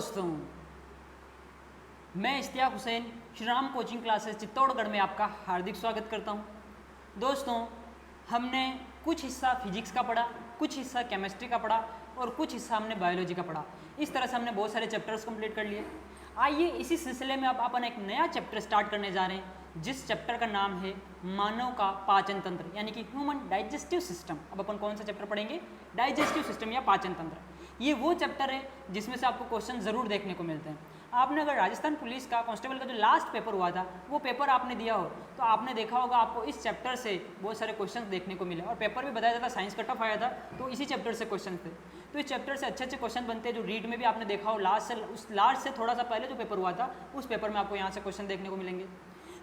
दोस्तों, मैं Ishtiyaq Hussain Shri Ram coaching classes Chittorgarh में आपका हार्दिक स्वागत करता हूं। दोस्तों, हमने कुछ हिस्सा फिजिक्स का पढ़ा, कुछ हिस्सा केमिस्ट्री का पढ़ा और कुछ हिस्सा हमने बायोलॉजी का पढ़ा। इस तरह से हमने बहुत सारे चैप्टर्स कंप्लीट कर लिए। आइए इसी सिलसिले में अब अपन एक नया चैप्टर स्टार्ट करने जा रहे हैं, जिस चैप्टर का नाम है मानव का पाचन तंत्र, यानी कि ह्यूमन डाइजेस्टिव सिस्टम। अब अपन कौन सा चैप्टर पढ़ेंगे? डाइजेस्टिव सिस्टम या पाचन तंत्र। ये वो चैप्टर है जिसमें से आपको क्वेश्चन ज़रूर देखने को मिलते हैं। आपने अगर राजस्थान पुलिस का कांस्टेबल का जो लास्ट पेपर हुआ था वो पेपर आपने दिया हो तो आपने देखा होगा आपको इस चैप्टर से बहुत सारे क्वेश्चंस देखने को मिले, और पेपर भी बताया था साइंस का टफ आया था तो इसी चैप्टर से क्वेश्चन थे। तो इस चैप्टर से अच्छे अच्छे क्वेश्चन बनते हैं, जो रीड में भी आपने देखा हो। लास्ट से थोड़ा सा पहले जो पेपर हुआ था उस पेपर में आपको यहाँ से क्वेश्चन देखने को मिलेंगे।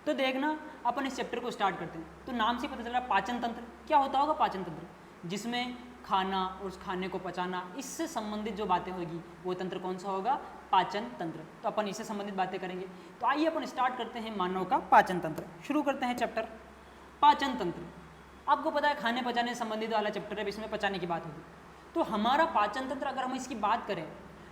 तो देखना, अपन इस चैप्टर को स्टार्ट करते हैं। तो नाम से पता चल रहा है पाचन तंत्र। क्या होता होगा पाचन तंत्र? जिसमें खाना और उस खाने को पचाना, इससे संबंधित जो बातें होगी वो तंत्र कौन सा होगा? पाचन तंत्र। तो अपन इससे संबंधित बातें करेंगे। तो आइए अपन स्टार्ट करते हैं मानव का पाचन तंत्र। शुरू करते हैं चैप्टर पाचन तंत्र। आपको पता है खाने पचाने से संबंधित वाला चैप्टर है, इसमें पचाने की बात होगी। तो हमारा पाचन तंत्र अगर हम इसकी बात करें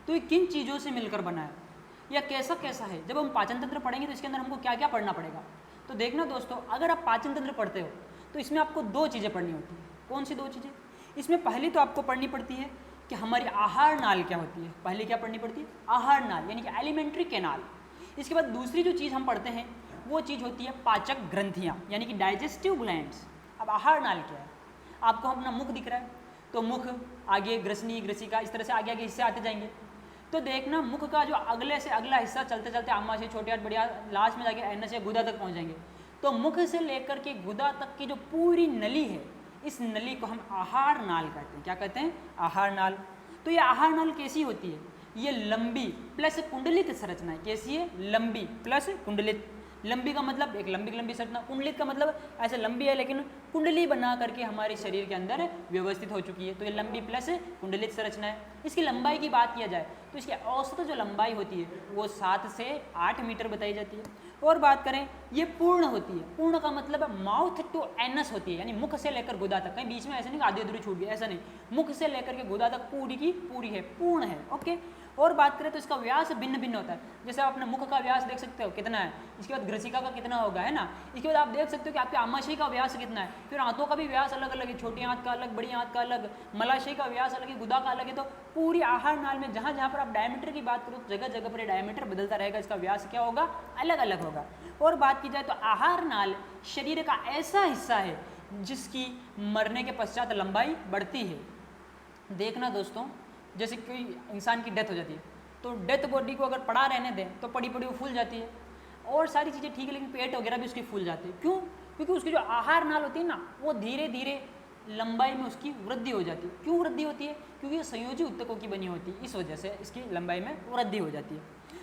तो ये किन चीज़ों से मिलकर बना है या कैसा कैसा है? जब हम पाचन तंत्र पढ़ेंगे तो इसके अंदर हमको क्या क्या पढ़ना पड़ेगा? तो देखना दोस्तों, अगर आप पाचन तंत्र पढ़ते हो तो इसमें आपको दो चीज़ें पढ़नी होती है। कौन सी दो चीज़ें? इसमें पहली तो आपको पढ़नी पड़ती है कि हमारी आहार नाल क्या होती है। पहले क्या पढ़नी पड़ती है? आहार नाल, यानी कि एलिमेंट्री कैनाल। इसके बाद दूसरी जो चीज़ हम पढ़ते हैं वो चीज़ होती है पाचक ग्रंथियाँ, यानी कि डाइजेस्टिव ग्लैंड्स। अब आहार नाल क्या है? आपको अपना मुख दिख रहा है, तो मुख, आगे ग्रसनी, ग्रसिका, इस तरह से आगे आगे हिस्से आते जाएंगे। तो देखना, मुख का जो अगले से अगला हिस्सा चलते चलते आमाशय, छोटे हाथ, बड़े हाथ, लास्ट में जाके अन्नशय, गुदा तक पहुँच जाएंगे। तो मुख से लेकर के गुदा तक की जो पूरी नली है, इस नली को हम आहार नाल कहते हैं। क्या कहते हैं? आहार नाल। तो ये आहार नाल कैसी होती है? ये लंबी प्लस कुंडलित संरचना है। कैसी है? लंबी प्लस कुंडलित। लंबी का मतलब एक लंबी संरचना, कुंडलित का मतलब ऐसे लंबी है लेकिन कुंडली बना करके हमारे शरीर के अंदर व्यवस्थित हो चुकी है। तो ये लंबी प्लस कुंडलित संरचना है। इसकी लंबाई की बात किया जाए तो इसकी औसत जो लंबाई होती है वो 7 से 8 मीटर बताई जाती है। और बात करें, ये पूर्ण होती है। पूर्ण का मतलब माउथ टू एनस होती है, यानी मुख से लेकर गुदा तक। कहीं बीच में ऐसा नहीं आधी अधूरी छूट गई, ऐसा नहीं। मुख से लेकर के गुदा तक पूरी की पूरी है, पूर्ण है। ओके। और बात करें तो इसका व्यास भिन्न भिन्न होता है। जैसे आप अपने मुख का व्यास देख सकते हो कितना है, इसके बाद ग्रसिका का कितना होगा, है ना। इसके बाद आप देख सकते हो कि आपके आमाशय का व्यास कितना है। फिर आंतों का भी व्यास अलग अलग है, छोटी आंत का अलग, बड़ी आंत का अलग, मलाशय का व्यास अलग है, गुदा का अलग है। तो पूरी आहार नाल में जहाँ जहाँ पर आप डायमीटर की बात करो, जगह जगह पर डायमीटर बदलता रहेगा, इसका व्यास क्या होगा? अलग अलग होगा। और बात की जाए तो आहार नाल शरीर का ऐसा हिस्सा है जिसकी मरने के पश्चात लंबाई बढ़ती है। देखना दोस्तों, जैसे कोई इंसान की डेथ हो जाती है तो डेथ बॉडी को अगर पड़ा रहने दें तो पड़ी पड़ी वो फूल जाती है, और सारी चीज़ें ठीक है, लेकिन पेट वगैरह भी उसकी फूल जाती है। क्यों? क्योंकि उसकी जो आहार नाल होती है ना, वो धीरे धीरे लंबाई में उसकी वृद्धि हो जाती है। क्यों वृद्धि होती है? क्योंकि ये संयोजी ऊतकों की बनी होती है, इस वजह से इसकी लंबाई में वृद्धि हो जाती है।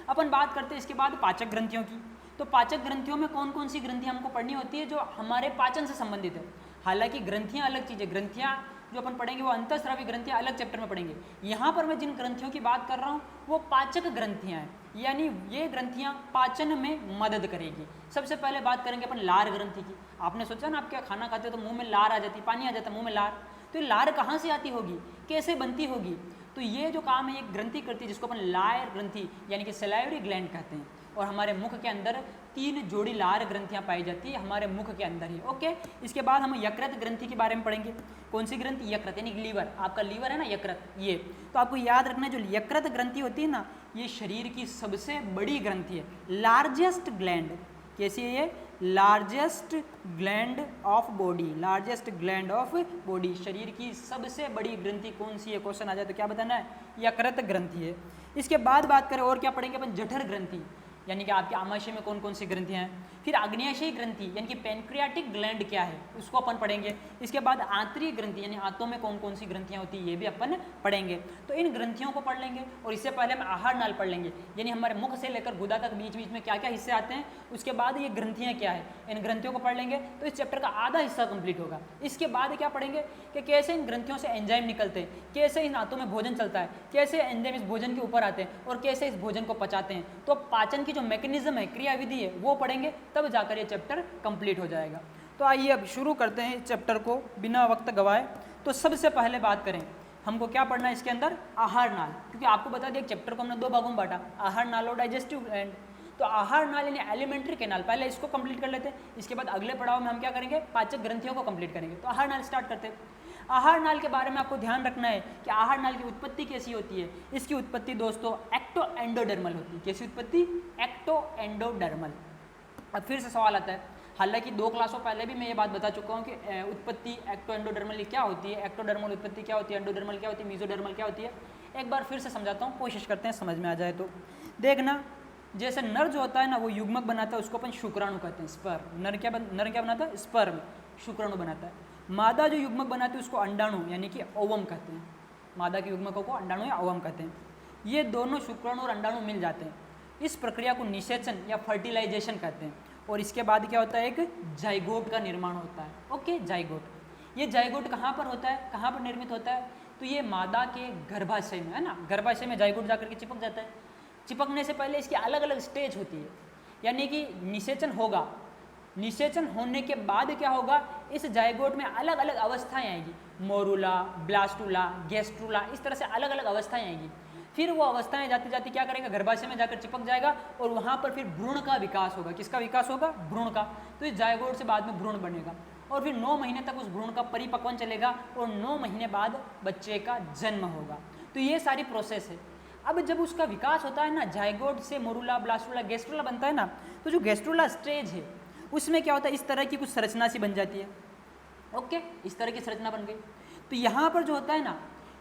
अपन बात करते हैं इसके बाद पाचक ग्रंथियों की। तो पाचक ग्रंथियों में कौन कौन सी ग्रंथियाँ हमको पढ़नी होती है जो हमारे पाचन से संबंधित है। हालांकि ग्रंथियाँ अलग चीज़ें, ग्रंथियाँ जो अपन पढ़ेंगे वो अंतःस्रावी ग्रंथियाँ अलग चैप्टर में पढ़ेंगे। यहाँ पर मैं जिन ग्रंथियों की बात कर रहा हूँ वो पाचक ग्रंथियाँ हैं, यानी ये ग्रंथियाँ पाचन में मदद करेगी। सबसे पहले बात करेंगे अपन लार ग्रंथि की। आपने सोचा ना, आप क्या खाना खाते हो तो मुंह में लार आ जाती, पानी आ जाता है मुंह में लार। तो ये लार कहाँ से आती होगी, कैसे बनती होगी? तो ये जो काम है ये ग्रंथि करती है, जिसको अपन लार ग्रंथि यानी कि सलाइवरी ग्लैंड कहते हैं। और हमारे मुख के अंदर 3 जोड़ी लार ग्रंथियाँ पाई जाती है हमारे मुख के अंदर ही। ओके। इसके बाद हम यकृत ग्रंथि के बारे में पढ़ेंगे। कौन सी ग्रंथि? यकृत, यानी लीवर। आपका लीवर है ना, यकृत। ये तो आपको याद रखना है, जो यकृत ग्रंथि होती है ना, ये शरीर की सबसे बड़ी ग्रंथि है, लार्जेस्ट ग्लैंड। कैसी है ये? Largest gland of body, largest gland of body. शरीर की सबसे बड़ी ग्रंथि कौन सी है? क्वेश्चन आ जाए तो क्या बताना है? यकृत ग्रंथि है। इसके बाद बात करें और क्या पढ़ेंगे अपन? जठर ग्रंथि, यानी कि आपके आमाशय में कौन कौन सी ग्रंथियाँ हैं। फिर आग्नेयाशयी ग्रंथि यानी कि पैनक्रियाटिक ग्लैंड क्या है उसको अपन पढ़ेंगे। इसके बाद आंतरिक ग्रंथि यानी आंतों में कौन कौन सी ग्रंथियाँ होती है ये भी अपन पढ़ेंगे। तो इन ग्रंथियों को पढ़ लेंगे और इससे पहले हम आहार नाल पढ़ लेंगे, यानी हमारे मुख से लेकर गुदा तक बीच बीच में क्या क्या हिस्से आते हैं। उसके बाद ये ग्रंथियाँ क्या है, इन ग्रंथियों को पढ़ लेंगे तो इस चैप्टर का आधा हिस्सा कंप्लीट होगा। इसके बाद क्या पढ़ेंगे कि कैसे इन ग्रंथियों से एंजाइम निकलते हैं, कैसे इन आंतों में भोजन चलता है, कैसे एंजाइम इस भोजन के ऊपर आते हैं और कैसे इस भोजन को पचाते हैं। तो पाचन की जो मैकेनिज्म है, क्रियाविधि है, वो पढ़ेंगे, तब जाकर ये चैप्टर कंप्लीट हो जाएगा। तो आइए अब शुरू करते हैं इस चैप्टर को बिना वक्त गवाए। तो सबसे पहले बात करें हमको क्या पढ़ना है इसके अंदर, आहार नाल, क्योंकि आपको बता दिया चैप्टर को हमने 2 भागों में बांटा, आहार नाल और डाइजेस्टिव ग्लैंड। तो आहार नाल यानी एलिमेंट्री कैनाल, पहले इसको कंप्लीट कर लेते हैं, इसके बाद अगले पड़ाव में हम क्या करेंगे, पाचक ग्रंथियों को कंप्लीट करेंगे। तो आहार नाल स्टार्ट करते हैं। आहार नाल के बारे में आपको ध्यान रखना है कि आहार नाल की उत्पत्ति कैसी होती है। इसकी उत्पत्ति दोस्तों एक्टो एंडोडर्मल होती है। कैसी उत्पत्ति, एक्टो एंडोडर्मल। अब फिर से सवाल आता है, हालांकि 2 क्लासों पहले भी मैं ये बात बता चुका हूँ कि उत्पत्ति एक्टो एंडोडर्मल क्या होती है, एक्टोडर्मल उत्पत्ति क्या होती है, एंडोडर्मल क्या होती है, मीजोडर्मल क्या होती है। एक बार फिर से समझाता हूँ, कोशिश करते हैं समझ में आ जाए। तो देखना, जैसे नर जो होता है ना वो युग्मक बनाता है, उसको अपन शुक्राणु कहते हैं, स्पर्म। नर क्या बनाता है, स्पर्म, शुक्राणु बनाता है। मादा जो युग्मक बनाती है उसको अंडाणु यानी कि ओवम कहते हैं। मादा के युग्मकों को अंडाणु या ओवम कहते हैं। ये दोनों शुक्राणु और अंडाणु मिल जाते हैं, इस प्रक्रिया को निषेचन या फर्टिलाइजेशन कहते हैं। और इसके बाद क्या होता है, एक जाइगोट का निर्माण होता है। Okay, zygote. ये जाइगोट कहाँ पर होता है, कहाँ पर निर्मित होता है, तो ये मादा के गर्भाशय में है ना, गर्भाशय में जाइगोट जाकर के चिपक जाता है। चिपकने से पहले इसकी अलग अलग स्टेज होती है, यानी कि निषेचन होगा। निषेचन होने के बाद क्या होगा, इस जाइगोट में अलग अलग अवस्थाएं आएगी, मोरूला, ब्लास्टूला, गैस्ट्रूला, इस तरह से अलग अलग अवस्थाएं आएंगी। फिर वो अवस्थाएं जाती जाती क्या करेगा, गर्भाशय में जाकर चिपक जाएगा और वहाँ पर फिर भ्रूण का विकास होगा। किसका विकास होगा, भ्रूण का। तो इस जाइगोट से बाद में भ्रूण बनेगा और फिर 9 महीने तक उस भ्रूण का परिपक्वन चलेगा और 9 महीने बाद बच्चे का जन्म होगा। तो ये सारी प्रोसेस है। अब जब उसका विकास होता है ना, जाइगोट से मोरूला, ब्लास्टूला, गैस्ट्रूला बनता है ना, तो जो गैस्ट्रूला स्टेज है उसमें क्या होता है, इस तरह की कुछ संरचना सी बन जाती है। ओके, इस तरह की संरचना बन गई। तो यहाँ पर जो होता है ना,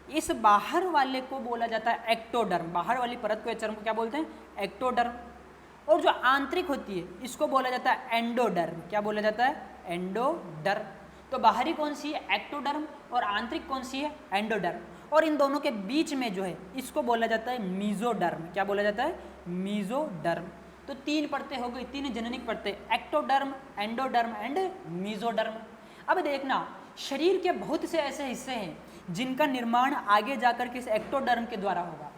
इस बाहर वाले को बोला जाता है एक्टोडर्म। बाहर वाली परत को या चर्म को क्या बोलते हैं, एक्टोडर्म। और जो आंतरिक होती है इसको बोला जाता है एंडोडर्म। क्या बोला जाता है, एंडोडर्म। तो बाहरी कौन सी है, एक्टोडर्म, और आंतरिक कौन सी है, एंडोडर्म। और इन दोनों के बीच में जो है इसको बोला जाता है मीजोडर्म। क्या बोला जाता है, मीजोडर्म। तो 3 परतें हो गई, 3 जननिक परतें, एक्टोडर्म, एंडोडर्म एंड मीजोडर्म। अब देखना, शरीर के बहुत से ऐसे हिस्से हैं जिनका निर्माण आगे जाकर के इस एक्टोडर्म के द्वारा होगा।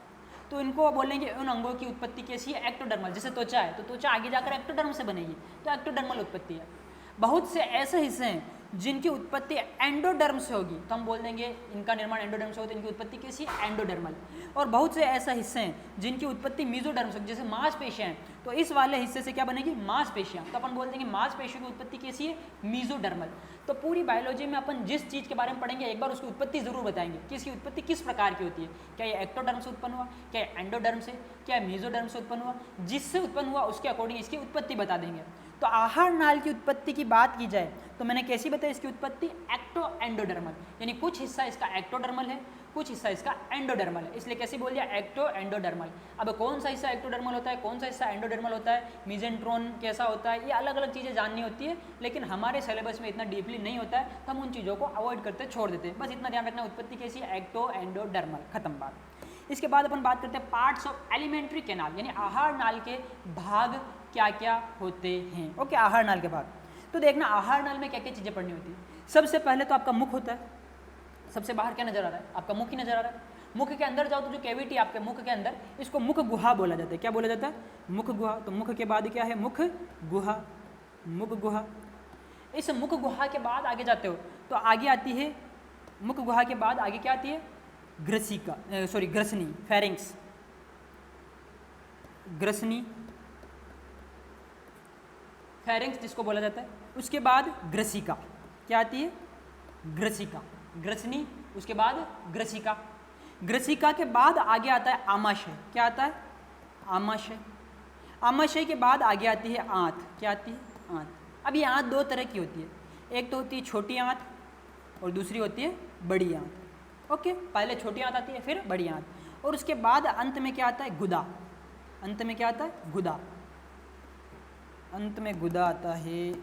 तो इनको बोलेंगे उन अंगों की उत्पत्ति कैसी है, एक्टोडर्मल। जैसे त्वचा है तो त्वचा आगे जाकर एक्टोडर्म से बनेगी, तो एक्टोडर्मल उत्पत्ति है। बहुत से ऐसे हिस्से हैं जिनकी उत्पत्ति एंडोडर्म से होगी, तो हम बोल देंगे इनका निर्माण एंडोडर्म से होता है, इनकी उत्पत्ति कैसी है, एंडोडर्मल। और बहुत से ऐसे हिस्से हैं जिनकी उत्पत्ति मीजोडर्म से, जैसे मांसपेशियां हैं, तो इस वाले हिस्से से क्या बनेगी, मांसपेशियां। तो अपन बोल देंगे मांसपेशियों की उत्पत्ति कैसी है, मीजोडर्मल। तो पूरी बायोलॉजी में अपन जिस चीज़ के बारे में पढ़ेंगे एक बार उसकी उत्पत्ति जरूर बताएंगे कि इसकी उत्पत्ति किस प्रकार की होती है। क्या ये एक्टोडर्म से उत्पन्न हुआ, क्या ये एंडोडर्म से, क्या मीजोडर्म से उत्पन्न हुआ, जिससे उत्पन्न हुआ उसके अकॉर्डिंग इसकी उत्पत्ति बता देंगे। तो आहार नाल की उत्पत्ति की बात की जाए तो मैंने कैसी बताई इसकी उत्पत्ति, एक्टो एंडोडर्मल, यानी कुछ हिस्सा इसका एक्टोडर्मल है, कुछ हिस्सा इसका एंडोडर्मल है, इसलिए कैसे बोल दिया, एक्टो एंडोडर्मल। अब कौन सा हिस्सा एक्टोडर्मल होता है, कौन सा हिस्सा एंडोडर्मल होता है, मीजेंट्रोन कैसा होता है, ये अलग अलग चीज़ें जाननी होती है, लेकिन हमारे सिलेबस में इतना डीपली नहीं होता है, तो हम उन चीज़ों को अवॉइड करते छोड़ देते हैं। बस इतना ध्यान रखना, उत्पत्ति कैसी है, एक्टो एंडोडर्मल, खत्म बात। इसके बाद अपन बात करते हैं पार्ट्स ऑफ एलिमेंट्री कैनाल, यानी आहार नाल के भाग क्या क्या होते हैं। ओके, आहार नाल के भाग। तो देखना आहार नाल में क्या क्या चीज़ें पढ़नी होती है। सबसे पहले तो आपका मुख होता है, सबसे बाहर क्या नजर आ रहा है, आपका मुख ही नजर आ रहा है। मुख के अंदर जाओ तो जो कैविटी आपके मुख के अंदर, इसको मुख गुहा बोला जाता है। क्या बोला जाता है, मुख गुहा। तो मुख के बाद क्या है, मुख गुहा, मुख गुहा। इस मुख गुहा के बाद आगे जाते हो तो आगे आती है, मुख गुहा के बाद आगे क्या आती है, ग्रसिका, सॉरी ग्रसनी, फेरिंग्स, ग्रसनी, फेरिंग्स जिसको बोला जाता है। उसके बाद ग्रसिका, क्या आती है, ग्रसिका, ग्रसनी, उसके बाद ग्रसिका। ग्रसिका के बाद आगे आता है आमाशय। क्या आता है, आमाशय। आमाशय के बाद आगे आती है आंत। क्या आती है, आंत। अब ये आंत 2 तरह की होती है, एक तो होती है छोटी आंत और दूसरी होती है बड़ी आंत। ओके, पहले छोटी आंत आती है फिर बड़ी आंत, और उसके बाद अंत में क्या आता है, गुदा। अंत में क्या आता है, गुदा। अंत में गुदा आता है,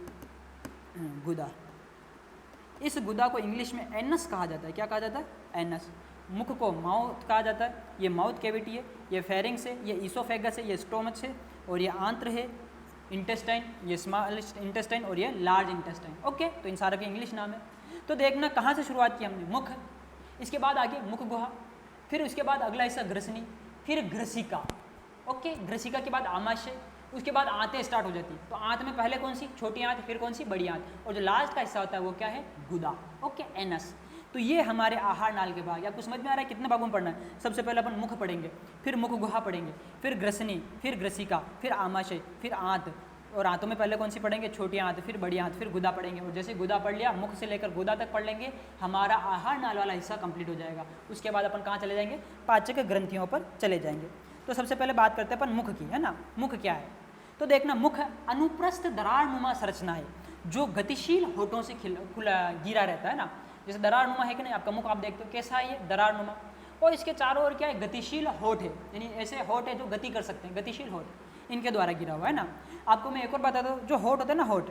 गुदा। इस गुदा को इंग्लिश में एनस कहा जाता है। क्या कहा जाता है, एनस। मुख को माउथ कहा जाता है, ये माउथ कैविटी है, ये फेरिंग्स है, ये ईसोफेगस है, ये स्टोमच है, और ये आंत्र है, इंटेस्टाइन, ये स्मॉल इंटेस्टाइन, और ये लार्ज इंटेस्टाइन। ओके, तो इन सारे के इंग्लिश नाम है। तो देखना कहाँ से शुरुआत की हमने, मुख, इसके बाद आगे मुख गुहा, फिर उसके बाद अगला हिस्सा ग्रसनी, फिर ग्रसिका। ओके, ग्रसिका के बाद आमाशय, उसके बाद आंतें स्टार्ट हो जाती। तो आंत में पहले कौन सी, छोटी आंत, फिर कौन सी, बड़ी आंत, और जो लास्ट का हिस्सा होता है वो क्या है, गुदा। Okay, anus. तो ये हमारे आहार नाल के भाग। आपको समझ में आ रहा है कितने भागों में पढ़ना है? सबसे पहले अपन मुख पढ़ेंगे, फिर मुख गुहा पढ़ेंगे, फिर ग्रसनी, फिर ग्रसिका, फिर आमाशय, फिर आंत, और आंतों में पहले कौन सी पढ़ेंगे? छोटी आंत, फिर बड़ी आंत, फिर गुदा पढ़ेंगे। और जैसे गुदा पढ़ लिया, मुख से लेकर गुदा तक पढ़ लेंगे, हमारा आहार नाल वाला हिस्सा कंप्लीट हो जाएगा। उसके बाद अपन कहाँ चले जाएंगे? पाचक ग्रंथियों पर चले जाएंगे। तो सबसे पहले बात करते हैं अपन मुख की, है ना। मुख क्या है? तो देखना, मुख अनुप्रस्थ दरारनुमा संरचना है जो गतिशील होठों से गिरा रहता है ना। जैसे दरारनुमा है कि नहीं, आपका मुख आप देखते हो कैसा है, ये दरारनुमा, और इसके चारों ओर क्या है? गतिशील होठ है, यानी ऐसे होठ है जो गति कर सकते हैं, गतिशील होठ इनके द्वारा गिरा हुआ है ना। आपको मैं एक और बता दूं, जो होठ होते हैं ना, होठ,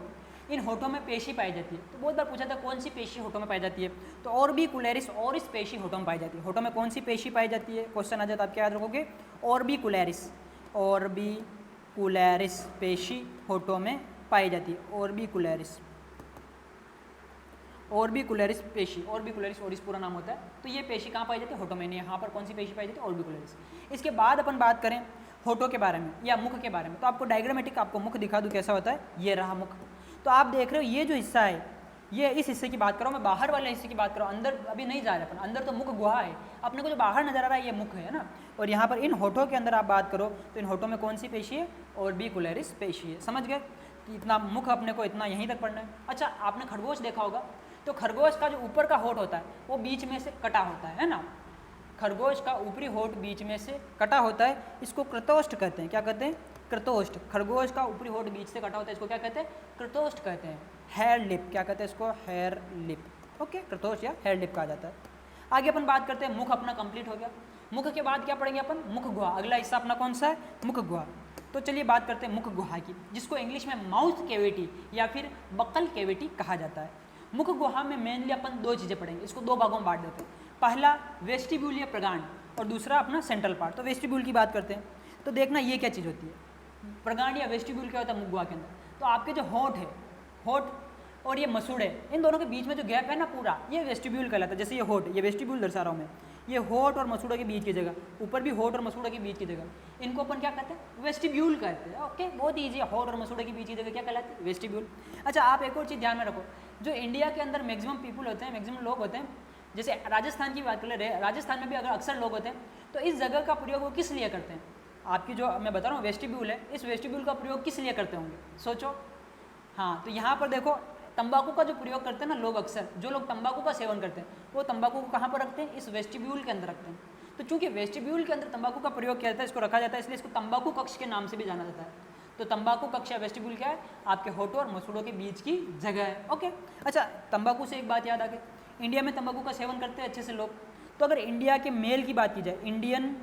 इन होठों में पेशी पाई जाती है। तो बहुत बार पूछा था कौन सी पेशी होठों में पाई जाती है, तो ऑर्बिकुलरिस ऑरिस पेशी होठों में पाई जाती है। होठों में कौन सी पेशी पाई जाती है? क्वेश्चन आ जाता है, आप क्या याद रखोगे? ऑर्बिकुलरिस, ऑर्बिकुलरिस पेशी होठों में पाई जाती है। ऑर्बिकुलरिस, ऑर्बिकुलरिस पेशी, ऑर्बिकुलरिस ओरिस पूरा नाम होता है। तो ये पेशी कहाँ पाई जाती है? होठों में। यहाँ पर कौन सी पेशी पाई जाती है? ऑर्बिकुलरिस। इसके बाद अपन बात करें होठों के बारे में या मुख के बारे में, तो आपको डायग्रामेटिक आपको मुख दिखा दूँ कैसा होता है। ये रहा मुख। तो आप देख रहे हो ये जो हिस्सा है, ये इस हिस्से की बात करो, मैं बाहर वाले हिस्से की बात करो, अंदर अभी नहीं जा रहे अपन, अंदर तो मुख गुहा है, अपने को जो बाहर नजर आ रहा है ये मुख है ना। और यहाँ पर इन होठों के अंदर आप बात करो तो इन होठों में कौन सी पेशी है? ऑर्बिकुलरिस पेशी है। समझ गए कि इतना मुख अपने को इतना यहीं तक पढ़ना है। अच्छा, आपने खरगोश देखा होगा, तो खरगोश का जो ऊपर का होठ होता है वो बीच में से कटा होता है ना। खरगोश का ऊपरी होठ बीच में से कटा होता है, इसको कृतोष्ठ कहते हैं। क्या कहते हैं? कृतोष्ठ। खरगोश का ऊपरी होठ बीच से कटा होता है, इसको क्या कहते हैं? कृतोष्ठ कहते हैं। हेयर लिप, क्या कहते हैं इसको? Hair lip. ओके, कृतोष्ठ या हेयर लिप कहा जाता है। आगे अपन बात करते हैं, मुख अपना कंप्लीट हो गया। मुख के बाद क्या पढ़ेंगे अपन? मुख गुहा। अगला हिस्सा अपना कौन सा है? मुख गुहा। तो चलिए बात करते हैं मुख गुहा की, जिसको इंग्लिश में माउथ कैविटी या फिर बक्कल कैविटी कहा जाता है। मुख गुहा में मेनली अपन दो चीज़ें पढ़ेंगे, इसको दो भागों में बांट देते हैं। पहला वेस्टिब्यूल या प्रगांड, और दूसरा अपना सेंट्रल पार्ट। तो वेस्टिब्यूल की बात करते हैं, तो देखना ये क्या चीज़ होती है। प्रगांड या वेस्टिब्यूल क्या होता है मुख गुहा के अंदर? तो आपके जो होठ है, होठ और ये मसूड़े, इन दोनों के बीच में जो गैप है ना पूरा, ये वेस्टिब्यूल कहलाता है। जैसे ये होठ, ये वेस्टिब्यूल दर्शा रहा हूँ मैं, ये होठ और मसूड़े के बीच की जगह, ऊपर भी होठ और मसूड़े के बीच की जगह, इनको अपन क्या कहते हैं? वेस्टिब्यूल कहते हैं। ओके, बहुत ईजी है। होठ और मसूड़े के बीच की जगह क्या कहलाती है? वेस्टिब्यूल। अच्छा, आप एक और चीज़ ध्यान में रखो, जो इंडिया के अंदर मैक्सिमम पीपल होते हैं, मैक्सिमम लोग होते हैं, जैसे राजस्थान की बात कर ले, राजस्थान में भी अगर अक्सर लोग होते हैं, तो इस जगह का प्रयोग वो किस लिए करते हैं? आपकी जो मैं बता रहा हूँ वेस्टिब्यूल है, इस वेस्टिब्यूल का प्रयोग किस लिए करते होंगे? सोचो। हाँ, तो यहाँ पर देखो, तंबाकू का जो प्रयोग करते हैं ना लोग, अक्सर जो लोग तंबाकू का सेवन करते हैं वो तंबाकू को कहाँ पर रखते हैं? इस वेस्टिब्यूल के अंदर रखते हैं। तो चूंकि वेस्टिब्यूल के अंदर तंबाकू का प्रयोग किया जाता है, इसको रखा जाता है, इसलिए इसको तंबाकू कक्ष के नाम से भी जाना जाता है। तो तंबाकू कक्ष या वेस्टिब्यूल क्या है? आपके होठों और मसूड़ों के बीच की जगह है। ओके। अच्छा, तंबाकू से एक बात याद आ गई, इंडिया में तंबाकू का सेवन करते हैं अच्छे से लोग। तो अगर इंडिया के मेल की बात की जाए, इंडियन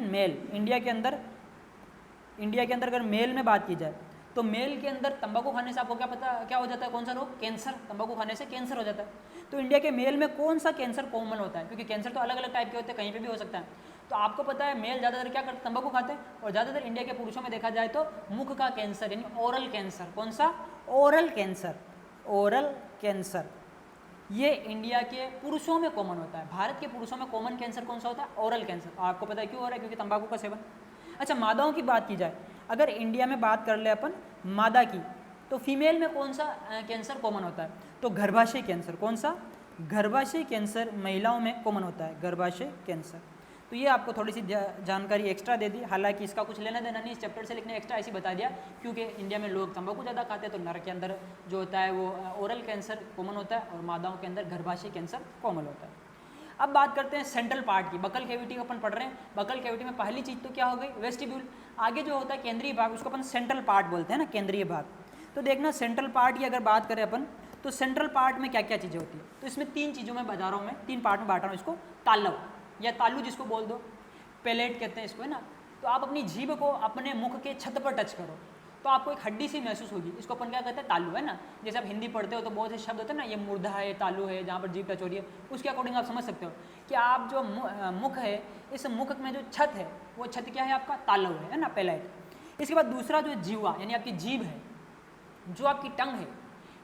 मेल, इंडिया के अंदर अगर मेल में बात की जाए, तो मेल के अंदर तंबाकू खाने से आपको क्या पता क्या हो जाता है? कौन सा रोग? कैंसर। तंबाकू खाने से कैंसर हो जाता है। तो इंडिया के मेल में कौन सा कैंसर कॉमन होता है? क्योंकि कैंसर तो अलग अलग टाइप के होते हैं, कहीं पे भी हो सकता है। तो आपको पता है मेल ज़्यादातर क्या करते हैं? तंबाकू खाते हैं। और ज़्यादातर इंडिया के पुरुषों में देखा जाए तो मुख का कैंसर यानी ओरल कैंसर। कौन सा? Oral cancer. ओरल कैंसर ये इंडिया के पुरुषों में कॉमन होता है। भारत के पुरुषों में कॉमन कैंसर कौन सा होता है? Oral cancer. आपको पता है क्यों हो रहा है? क्योंकि तंबाकू का सेवन। अच्छा, मादाओं की बात की जाए, अगर इंडिया में बात कर ले अपन मादा की, तो फीमेल में कौन सा कैंसर कॉमन होता है? तो गर्भाशय कैंसर। कौन सा? गर्भाशय कैंसर महिलाओं में कॉमन होता है, गर्भाशय कैंसर। तो ये आपको थोड़ी सी जानकारी एक्स्ट्रा दे दी, हालांकि इसका कुछ लेना देना नहीं, इस चैप्टर से लिखने एक्स्ट्रा ऐसे बता दिया क्योंकि इंडिया में लोग तंबाकू ज़्यादा खाते हैं, तो नर के अंदर जो होता है वो ओरल कैंसर कॉमन होता है और मादाओं के अंदर गर्भाशय कैंसर कॉमन होता है। अब बात करते हैं सेंट्रल पार्ट की, बकल कैविटी अपन पढ़ रहे हैं। बकल कैविटी में पहली चीज़ तो क्या हो गई? वेस्टिब्यूल। आगे जो होता है केंद्रीय भाग, उसको अपन सेंट्रल पार्ट बोलते हैं ना, केंद्रीय भाग। तो देखना सेंट्रल पार्ट की अगर बात करें अपन, तो सेंट्रल पार्ट में क्या क्या चीज़ें होती है? तो इसमें तीन चीज़ों में बता रहा हूँ मैं, तीन पार्ट में बांट रहा हूँ इसको। तालव या तालू जिसको बोल दो, पैलेट कहते हैं इसको, है ना। तो आप अपनी जीभ को अपने मुख के छत पर टच करो तो आपको एक हड्डी सी महसूस होगी, इसको अपन क्या कहते हैं? तालू, है ना। जैसे आप हिंदी पढ़ते हो तो बहुत से शब्द होते हैं ना, ये मुर्दा है, तालू है, जहाँ पर जीभ टच हो रही है, उसके अकॉर्डिंग आप समझ सकते हो कि आप जो मुख है, इस मुख में जो छत है वो छत क्या है? आपका तालव है ना, पैलेट। इसके बाद दूसरा जो जीवा यानी आपकी जीभ है, जो आपकी टंग है,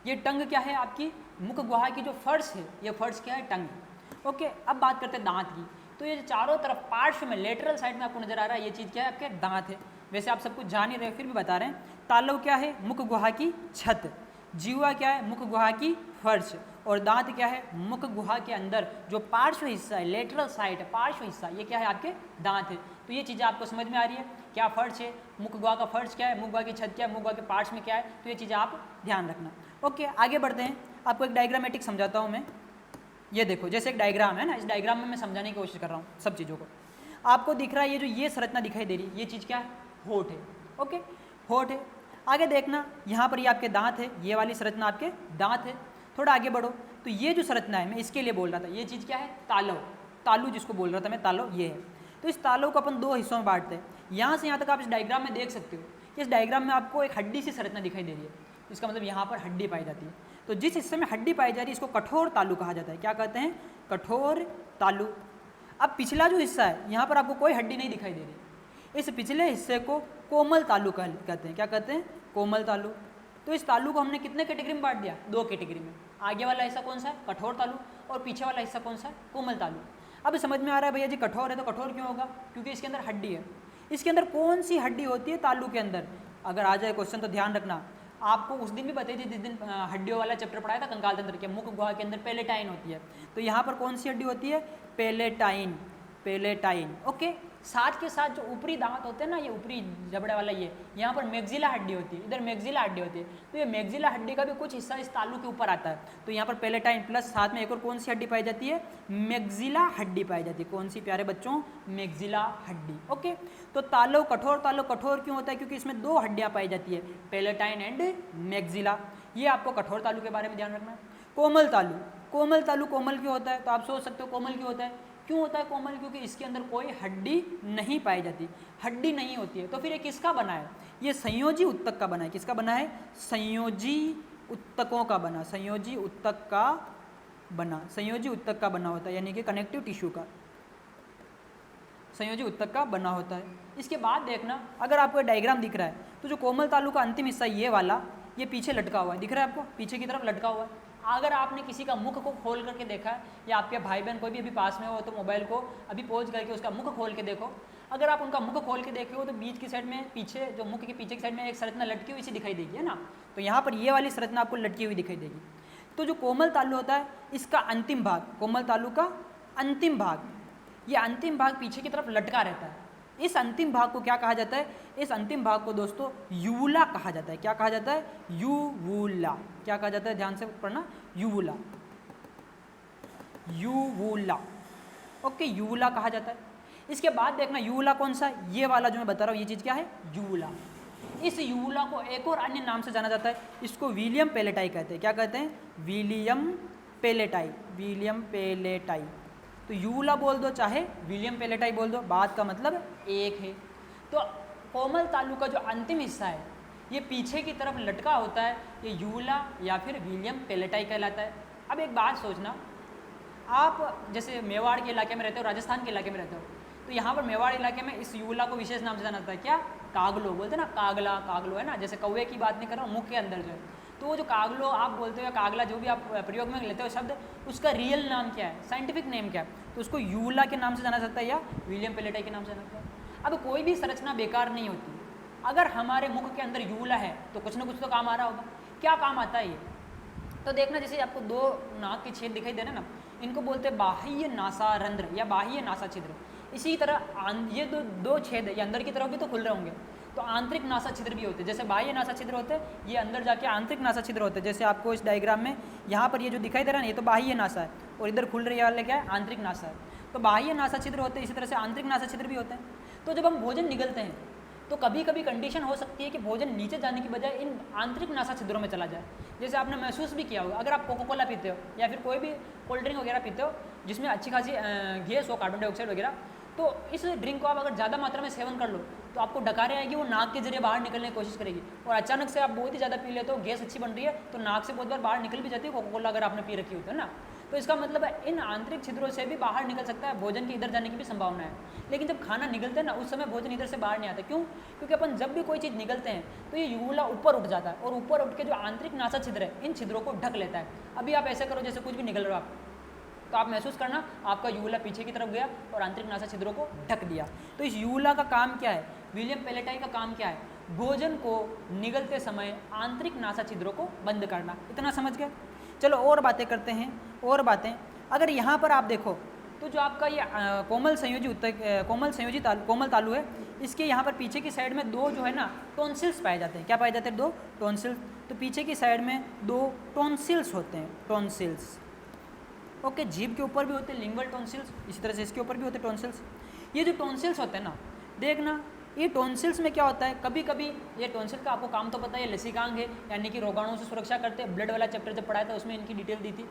ये टंग क्या है? आपकी मुख गुहा की जो फर्श है, ये फर्श क्या है? टंग। ओके। अब बात करते हैं दांत की। तो ये चारों तरफ पार्श्व में लेटरल साइड में आपको नजर आ रहा है, ये चीज़ क्या है? आपके दांत है। वैसे आप सब कुछ जान ही रहे, फिर भी बता रहे हैं। तालव क्या है? मुख गुहा की छत। जीवा क्या है? मुख गुहा की फर्श। और दांत क्या है, मुख गुहा के अंदर जो पार्श्व हिस्सा है, लेटरल साइड है, पार्श्व हिस्सा, ये क्या है आपके दांत है। तो ये चीज़ें आपको समझ में आ रही है, क्या फर्श है, मुख गुहा का फर्श क्या है, मुख गुहा की छत क्या है, मुख गुहा के पार्श्व में क्या है, तो ये चीज़ें आप ध्यान रखना। ओके, आगे बढ़ते हैं, आपको एक डायग्रामेटिक समझाता हूँ मैं। ये देखो, जैसे एक डायग्राम है ना, इस डायग्राम में मैं समझाने की कोशिश कर रहा हूँ सब चीज़ों को। आपको दिख रहा है ये जो ये संरचना दिखाई दे रही है, ये चीज़ क्या है, होठ है। ओके, होठ है। आगे देखना, यहाँ पर ये आपके दांत है, ये वाली संरचना आपके दांत है। थोड़ा आगे बढ़ो तो ये जो संरचना है, मैं इसके लिए बोल रहा था, ये चीज़ क्या है, तालव, तालु जिसको बोल रहा था मैं, तालव ये है। तो इस तालव को अपन दो हिस्सों में बांटते हैं। यहाँ से यहाँ तक आप इस डायग्राम में देख सकते हो कि इस डायग्राम में आपको एक हड्डी सी संरचना दिखाई दे रही है। इसका मतलब यहाँ पर हड्डी पाई जाती है। तो जिस हिस्से में हड्डी पाई जा रही है इसको कठोर तालु कहा जाता है। क्या कहते हैं, कठोर तालु। अब पिछला जो हिस्सा है, यहाँ पर आपको कोई हड्डी नहीं दिखाई दे रही, इस पिछले हिस्से को कोमल तालु कहते हैं। क्या कहते हैं, कोमल तालु। तो इस तालु को हमने कितने कैटेगरी में बांट दिया, दो कैटेगरी में। आगे वाला हिस्सा कौन सा है, कठोर तालु, और पीछे वाला हिस्सा कौन सा है, कोमल तालु। अब समझ में आ रहा है भैया जी, कठोर है तो कठोर क्यों होगा, क्योंकि इसके अंदर हड्डी है। इसके अंदर कौन सी हड्डी होती है तालु के अंदर, अगर आ जाए क्वेश्चन तो ध्यान रखना। आपको उस दिन भी बताई थी जिस दिन हड्डियों वाला चैप्टर पढ़ाया था कंकाल तंत्र के, मुख गुहा के अंदर पेलेटाइन होती है। तो यहाँ पर कौन सी हड्डी होती है, पेलेटाइन, पेलेटाइन। ओके, साथ के साथ जो ऊपरी दांत होते हैं ना, ये ऊपरी जबड़े वाला, ये यहाँ पर मैग्जिला हड्डी होती है, इधर मैग्जिला हड्डी होती है। तो ये मैग्जिला हड्डी का भी कुछ हिस्सा इस तालु के ऊपर आता है। तो यहाँ पर पेलेटाइन प्लस साथ में एक और कौन सी हड्डी पाई जाती है, मैग्जिला हड्डी पाई जाती है। कौन सी प्यारे बच्चों, मैग्जिला हड्डी। ओके, तो तालु कठोर, तालु कठोर क्यों होता है, क्योंकि इसमें दो हड्डियाँ पाई जाती है, पेलेटाइन एंड मैग्जिला। ये आपको कठोर तालु के बारे में ध्यान रखना है। कोमल तालु, कोमल तालु कोमल क्यों होता है, तो आप सोच सकते हो कोमल क्यों होता है। क्यों होता है कोमल, क्योंकि इसके अंदर कोई हड्डी नहीं पाई जाती, हड्डी नहीं होती है। तो फिर ये किसका बना है, ये संयोजी उत्तक का बना है। किसका बना है, संयोजी उत्तकों का बना, संयोजी उत्तक का बना, संयोजी उत्तक का बना होता है, यानी कि कनेक्टिव टिश्यू का, संयोजी उत्तक का बना होता है। इसके बाद देखना, अगर आपको डायग्राम दिख रहा है तो जो कोमल तालु का अंतिम हिस्सा ये वाला, ये पीछे लटका हुआ है, दिख रहा है आपको, पीछे की तरफ लटका हुआ है। अगर आपने किसी का मुख को खोल करके देखा है, या आपके भाई बहन कोई भी अभी पास में हो तो मोबाइल को अभी पॉज करके उसका मुख खोल के देखो। अगर आप उनका मुख खोल के देखे हो तो बीच की साइड में, पीछे जो मुख के पीछे की साइड में एक संरचना लटकी हुई सी दिखाई देगी, है ना। तो यहाँ पर ये वाली संरचना आपको लटकी हुई दिखाई देगी। तो जो कोमल तालु होता है, इसका अंतिम भाग, कोमल तालु का अंतिम भाग, ये अंतिम भाग पीछे की तरफ लटका रहता है। इस अंतिम भाग को क्या कहा जाता है, इस अंतिम भाग को दोस्तों यूवुला कहा जाता है। क्या कहा जाता है, यूवुला। क्या कहा जाता है, ध्यान से पढ़ना, यूवुला, यूवुला। ओके, यूवुला कहा जाता है। इसके बाद देखना यूवुला कौन सा, ये वाला जो मैं बता रहा हूँ, ये चीज़ क्या है, यूवुला। इस यूवुला को एक और अन्य नाम से जाना जाता है, इसको विलियम पेलेटाई कहते हैं। क्या कहते हैं, विलियम पेलेटाई, विलियम पेलेटाई। तो यूवुला बोल दो चाहे विलियम पेलेटाई बोल दो, बात का मतलब एक है। तो कोमल तालु का जो अंतिम हिस्सा है, ये पीछे की तरफ लटका होता है, ये यूवुला या फिर विलियम पेलेटाई कहलाता है। अब एक बात सोचना, आप जैसे मेवाड़ के इलाके में रहते हो, राजस्थान के इलाके में रहते हो, तो यहाँ पर मेवाड़ इलाके में इस यूवुला को विशेष नाम से जाना जाता है, क्या, कागलो बोलते हैं ना, कागला, कागलो, है ना। जैसे कौवे की बात नहीं कर रहा हूँ, मुख के अंदर जो है, तो वो जो कागलो आप बोलते हो या कागला, जो भी आप प्रयोग में लेते हो शब्द, उसका रियल नाम क्या है, साइंटिफिक नेम क्या है, तो उसको यूवुला के नाम से जाना जाता है या विलियम पेलेटाई के नाम से जाना जाता है। अब कोई भी संरचना बेकार नहीं होती। अगर हमारे मुख के अंदर यूवुला है तो कुछ ना कुछ तो काम आ रहा होगा। क्या काम आता है ये, तो देखना, जैसे आपको दो नाक के छेद दिखाई दे रहे हैं ना, इनको बोलते हैं बाह्य नासारंध्र या बाह्य नासा छिद्र। इसी तरह ये दो छेद है, ये अंदर की तरफ भी तो खुल रहे होंगे, तो आंतरिक नासा छिद्र भी होते हैं। जैसे बाह्य नासा छिद्र होते हैं, ये अंदर जाके आंतरिक नासा छिद्र होते हैं। जैसे आपको इस डायग्राम में यहाँ पर ये जो दिखाई दे रहा है ना, ये तो बाह्य नासा है, और इधर खुल रही वाले क्या है, आंतरिक नासा है। तो बाह्य नासा छिद्र होते हैं, इसी तरह से आंतरिक नासा छिद्र भी होते हैं। तो जब हम भोजन निगलते हैं तो कभी कभी कंडीशन हो सकती है कि भोजन नीचे जाने की बजाय इन आंतरिक नासा छिद्रों में चला जाए। जैसे आपने महसूस भी किया होगा, अगर आप कोका कोला पीते हो या फिर कोई भी कोल्ड ड्रिंक वगैरह पीते हो जिसमें अच्छी खासी गैस हो, कार्बन डाइऑक्साइड वगैरह, तो इस ड्रिंक को आप अगर ज़्यादा मात्रा में सेवन कर लो तो आपको डकारे आएगी, वो नाक के जरिए बाहर निकलने की कोशिश करेगी, और अचानक से आप बहुत ही ज़्यादा पी लेते हो, गैस अच्छी बन रही है तो नाक से बहुत बार बाहर निकल भी जाती है कोका कोला, अगर आपने पी रखी होती है ना। तो इसका मतलब है इन आंतरिक छिद्रों से भी बाहर निकल सकता है, भोजन के इधर जाने की भी संभावना है। लेकिन जब खाना निकलते हैं ना, उस समय भोजन इधर से बाहर नहीं आता। क्यों, क्योंकि अपन जब भी कोई चीज़ निकलते हैं तो ये यूवुला ऊपर उठ जाता है, और ऊपर उठ के जो आंतरिक नासा छिद्र है, इन छिद्रों को ढक लेता है। अभी आप ऐसे करो जैसे कुछ भी निकल रहे हो आप, तो आप महसूस करना आपका यूवुला पीछे की तरफ गया और आंतरिक नासा छिद्रों को ढक दिया। तो इस यूवुला का काम क्या है, विलियम पेलेटाई का काम क्या है, भोजन को निगलते समय आंतरिक नासा छिद्रों को बंद करना। इतना समझ गए। चलो और बातें करते हैं, और बातें। अगर यहाँ पर आप देखो तो जो आपका ये कोमल संयोजी कोमल तालु है, इसके यहाँ पर पीछे की साइड में दो जो है ना टॉन्सिल्स पाए जाते हैं। क्या पाए जाते हैं? दो टॉन्सिल्स। तो पीछे की साइड में दो टॉन्सिल्स होते हैं, टॉन्सिल्स। ओके, जीभ के ऊपर भी होते हैं लिंगुअल टॉन्सिल्स, इसी तरह से इसके ऊपर भी होते हैं टॉन्सिल्स। ये जो टॉन्सिल्स होते हैं ना, देखना ये टॉन्सिल्स में क्या होता है, कभी कभी ये टॉन्सिल का आपको काम तो पता है, ये लसीकांग है, यानी कि रोगाणुओं से सुरक्षा करते हैं। ब्लड वाला चैप्टर जब पढ़ाया था उसमें इनकी डिटेल दी थी।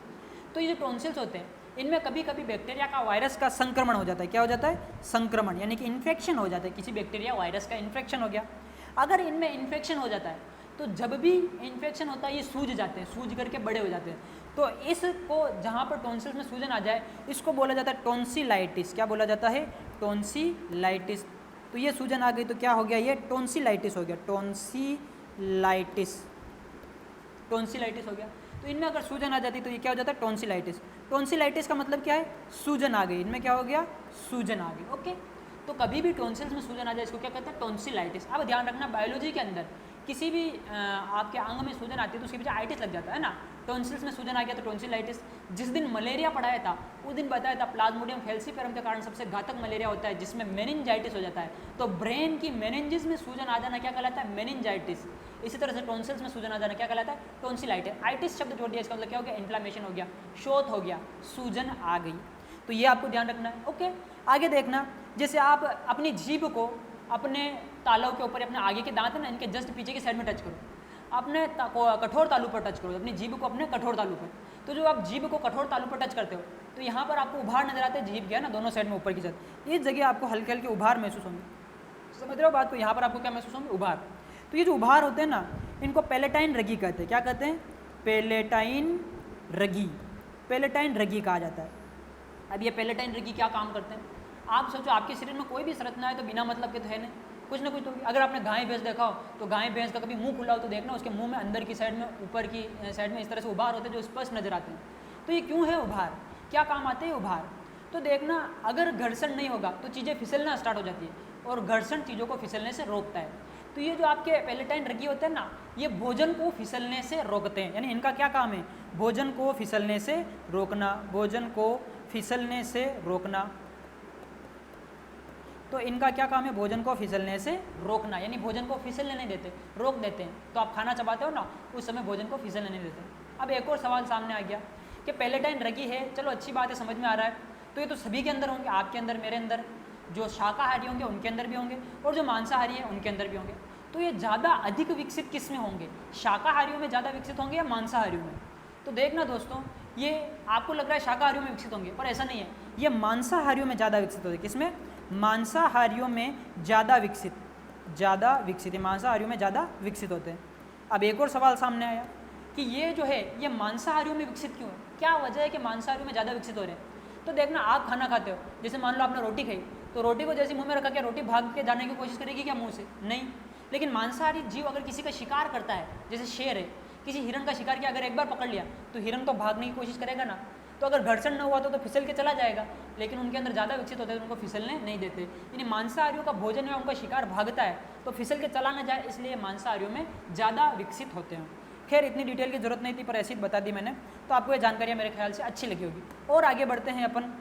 तो ये जो टॉन्सिल्स होते हैं, इनमें कभी कभी बैक्टीरिया का, वायरस का संक्रमण हो जाता है। क्या हो जाता है? संक्रमण, यानी कि इन्फेक्शन हो जाता है, किसी बैक्टीरिया वायरस का इन्फेक्शन हो गया। अगर इनमें इन्फेक्शन हो जाता है तो जब भी इन्फेक्शन होता है ये सूज जाते हैं, सूज करके बड़े हो जाते हैं। तो इसको, जहाँ पर टॉन्सिल्स में सूजन आ जाए, इसको बोला जाता है टॉन्सिलाइटिस। क्या बोला जाता है? टॉन्सिलाइटिस। तो ये सूजन आ गई तो क्या हो गया? ये टॉन्सिलाइटिस हो गया, टॉन्सिलाइटिस, टॉन्सिलाइटिस हो गया। तो इनमें अगर सूजन आ जाती तो ये क्या हो जाता है? टॉन्सिलाइटिस। टॉन्सिलाइटिस का मतलब क्या है? सूजन आ गई। इनमें क्या हो गया? सूजन आ गई। ओके, तो कभी भी टॉन्सिल्स में सूजन आ जाए इसको क्या कहते हैं? टॉन्सिलाइटिस। अब ध्यान रखना, बायोलॉजी के अंदर किसी भी आपके अंग में सूजन आती है तो उसके पीछे आइटिस लग जाता है ना। टॉन्सिल्स में सूजन आ गया तो टॉन्सिलाइटिस। जिस दिन मलेरिया पढ़ाया था उस दिन बताया था प्लाज्मोडियम फैल्सीफेरम के कारण सबसे घातक मलेरिया होता है, जिसमें मेनिंजाइटिस हो जाता है। तो ब्रेन की मेनिंजिस में सूजन आ जाना क्या कहलाता है? मेनिंजाइटिस। इसी तरह से टॉन्सिल्स में सूजन आ जाना क्या कहलाता है? टॉन्सिलाइटिस। आइटिस शब्द जोड़ दिया, इसका मतलब क्या हो गया? इन्फ्लामेशन हो गया, शोथ हो गया, सूजन आ गई। तो ये आपको ध्यान रखना है। ओके, आगे देखना, जैसे आप अपनी जीभ को अपने तालू के ऊपर, अपने आगे के दांत है ना, इनके जस्ट पीछे की साइड में टच करो, अपने कठोर तालू पर टच करो, अपनी जीभ को अपने कठोर तालू पर। तो जो आप जीभ को कठोर तालू पर टच करते हो तो यहाँ पर आपको उभार नजर आते हैं जीभ के, है ना, दोनों साइड में ऊपर की साइड। इस जगह आपको हल्के हल्के उभार महसूस होंगे। समझ रहे हो बात को? यहाँ पर आपको क्या महसूस होंगे? उभार। तो ये जो उभार होते हैं ना, इनको पैलेटाइन रगी कहते हैं। क्या कहते हैं? पैलेटाइन रगी, पैलेटाइन रगी कहा जाता है। अब ये पैलेटाइन रगी क्या काम करते हैं? आप सोचो, आपके शरीर में कोई भी संरचना है तो बिना मतलब के तो है नहीं, कुछ ना कुछ तो। अगर आपने गाय भैंस देखा हो तो गाय भैंस का कभी मुंह खुला हो तो देखना, उसके मुंह में अंदर की साइड में, ऊपर की साइड में इस तरह से उभार होते हैं जो स्पष्ट नजर आते हैं। तो ये क्यों है उभार? क्या काम आते हैं उभार? तो देखना, अगर घर्षण नहीं होगा तो चीज़ें फिसलना स्टार्ट हो जाती है, और घर्षण चीज़ों को फिसलने से रोकता है। तो ये जो आपके पैलेटाइन रगी होते हैं ना, ये भोजन को फिसलने से रोकते हैं। यानी इनका क्या काम है? भोजन को फिसलने से रोकना, भोजन को फिसलने से रोकना। तो इनका क्या काम है? भोजन को फिसलने से रोकना, यानी भोजन को फिसलने नहीं देते, रोक देते हैं। तो आप खाना चबाते हो ना, उस समय भोजन को फिसलने नहीं देते। अब एक और सवाल सामने आ गया कि पैलेटाइन रगी है, चलो अच्छी बात है, समझ में आ रहा है। तो ये तो सभी के अंदर होंगे, आपके अंदर, मेरे अंदर, जो शाकाहारी होंगे उनके अंदर भी होंगे, और जो मांसाहारी है उनके अंदर भी होंगे। तो ये ज़्यादा अधिक विकसित किस में होंगे? शाकाहारियों में ज़्यादा विकसित होंगे या मांसाहारियों में? तो देखना दोस्तों, ये आपको लग रहा है शाकाहारियों में विकसित होंगे, पर ऐसा नहीं है। ये मांसाहारियों में ज़्यादा विकसित होते हैं। किसमें? मांसाहारियों में ज़्यादा विकसित, ज़्यादा विकसित है, मांसाहारियों में ज़्यादा विकसित होते हैं। अब एक और सवाल सामने आया कि ये जो है ये मांसाहारियों में विकसित क्यों है? क्या वजह है कि मांसाहारियों में ज़्यादा विकसित हो रहे हैं? तो देखना, आप खाना खाते हो, जैसे मान लो आपने रोटी खाई, तो रोटी को जैसे मुंह में रखा, क्या रोटी भाग के जाने की कोशिश करेगी क्या मुंह से? नहीं। लेकिन मांसाहारी जीव अगर किसी का शिकार करता है, जैसे शेर है, किसी हिरण का शिकार किया, अगर एक बार पकड़ लिया तो हिरण तो भागने की कोशिश करेगा ना। तो अगर घर्षण न हुआ तो फिसल के चला जाएगा, लेकिन उनके अंदर ज़्यादा विकसित होता है तो उनको फिसलने नहीं देते। यानी मांसाहारियों का भोजन में उनका शिकार भागता है तो फिसल के चला ना जाए, इसलिए मांसाहारियों में ज़्यादा विकसित होते हैं। खैर, इतनी डिटेल की जरूरत नहीं थी, पर ऐसी बता दी मैंने, तो आपको ये जानकारियाँ मेरे ख्याल से अच्छी लगी होगी। और आगे बढ़ते हैं अपन।